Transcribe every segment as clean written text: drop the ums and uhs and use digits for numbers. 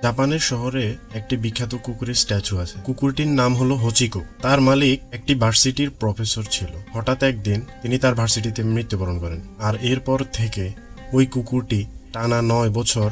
জাপানের শহরে একটি বিখ্যাত কুকুরের স্ট্যাচু আছে। কুকুরটির নাম হলো হোচিকো। তার মালিক একটি ভার্সিটির প্রফেসর ছিল। হঠাৎ একদিন তিনি তার ভার্সিটিতে মৃত্যুবরণ করেন। আর এরপর থেকে ওই কুকুরটি টানা 9 বছর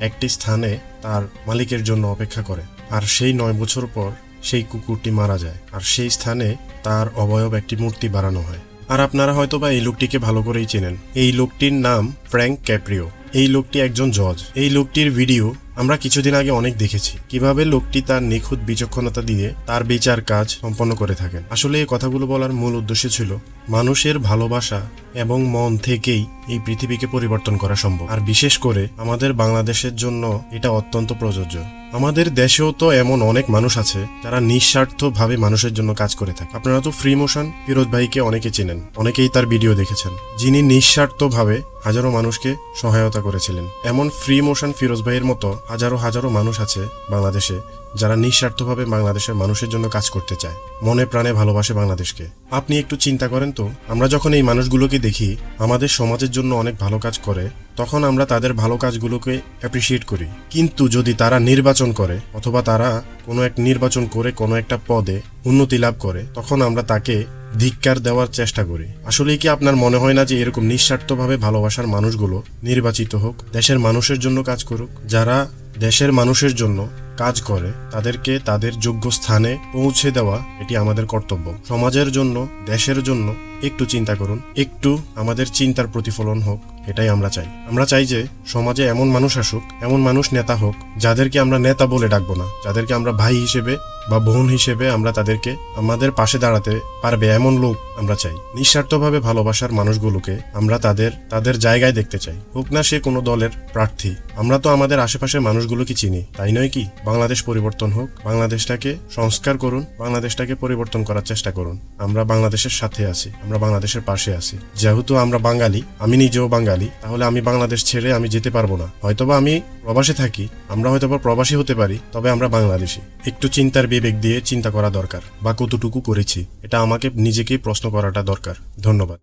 একটি স্থানে তার মালিকের জন্য অপেক্ষা করে। আর সেই 9 বছর পর সেই কুকুরটি মারা যায়। আর সেই স্থানে তার অবয়ব একটি মূর্তি বানানো হয়। আর আপনারা হয়তোবা এই লোকটিকে ভালো করেই চেনেন। এই লোকটির নাম ফ্র্যাঙ্ক ক্যাপ্রিও। এই লোকটি একজন জজ। এই লোকটির ভিডিও আমরা কিছুদিন আগে অনেক দেখেছি, কিভাবে লোকটি তার নিখুঁত বিচক্ষণতা দিয়ে তার বিচার কাজ সম্পন্ন করে থাকেন। আসলে এই কথাগুলো বলার মূল উদ্দেশ্য ছিল মানুষের ভালোবাসা এবং মন থেকেই এই পৃথিবীকে পরিবর্তন করা সম্ভব। আর বিশেষ করে আমাদের বাংলাদেশের জন্য এটা অত্যন্ত প্রযোজ্য। আমাদের দেশেও তো এমন অনেক মানুষ আছে যারা নিঃস্বার্থভাবে মানুষের জন্য কাজ করে থাকে। আপনারা তো ফ্রি মোশন ফিরোজ ভাইকে অনেকে চেনেন, অনেকেই তার ভিডিও দেখেছেন, যিনি নিঃস্বার্থভাবে হাজারো মানুষকে সহায়তা করেছিলেন। এমন ফ্রি মোশন ফিরোজ ভাইয়ের মতো হাজারো হাজারো মানুষ আছে বাংলাদেশে যারা নিঃস্বার্থভাবে বাংলাদেশের মানুষের জন্য কাজ করতে চায়, মনে প্রাণে ভালোবাসে বাংলাদেশকে। আপনি একটু চিন্তা করেন তো, আমরা যখন এই মানুষগুলোকে দেখি আমাদের সমাজের জন্য অনেক ভালো কাজ করে, তখন আমরা তাদের ভালো কাজগুলোকে অ্যাপ্রিসিয়েট করি। কিন্তু যদি তারা নির্বাচন করে অথবা তারা কোনো এক নির্বাচন করে কোনো একটা পদে উন্নতি লাভ করে, তখন আমরা তাকে ধিক্কার দেওয়ার চেষ্টা করি। আসলে কি আপনার মনে হয় না যে এরকম নিঃস্বার্থভাবে ভালোবাসার মানুষগুলো নির্বাচিত হোক, দেশের মানুষের জন্য কাজ করুক? যারা দেশের মানুষের জন্য কাজ করে তাদেরকে তাদের যোগ্য স্থানে পৌঁছে দেওয়া এটি আমাদের কর্তব্য। সমাজের জন্য, দেশের জন্য একটু চিন্তা করুন, একটু আমাদের চিন্তার প্রতিফলন হোক, এটাই আমরা চাই। আমরা চাই যে সমাজে এমন মানুষ আসুক, এমন মানুষ নেতা হোক যাদেরকে আমরা নেতা বলে ডাকবো না, যাদেরকে আমরা ভাই হিসেবে বা বোন হিসেবে আমরা তাদেরকে আমাদের পাশে দাঁড়াতে পারবে এমন লোক আমরা চাই। নিঃস্বার্থভাবে ভালোবাসার মানুষগুলোকে আমরা তাদের জায়গায় দেখতে চাই, হোক না সে কোনো দলের প্রার্থী। আমরা তো আমাদের আশেপাশের মানুষগুলোকে চিনি, তাই নয় কি? বাংলাদেশ পরিবর্তন হোক, বাংলাদেশটাকে সংস্কার করুন, বাংলাদেশটাকে পরিবর্তন করার চেষ্টা করুন। আমরা বাংলাদেশের সাথে আছি, আমরা বাংলাদেশের পাশে আছি। যেহেতু আমরা বাঙালি, আমি নিজেও বাঙালি, তাহলে আমি বাংলাদেশ ছেড়ে আমি যেতে পারবো না। হয়তোবা আমি প্রবাসে থাকি, আমরা হয়তোবা প্রবাসী হতে পারি, তবে আমরা বাংলাদেশি। একটু চিন্তার বিবেক দিয়ে চিন্তা করা দরকার, বা কতটুকু করেছি এটা আমাকে নিজেকেই প্রশ্ন করাটা দরকার। ধন্যবাদ।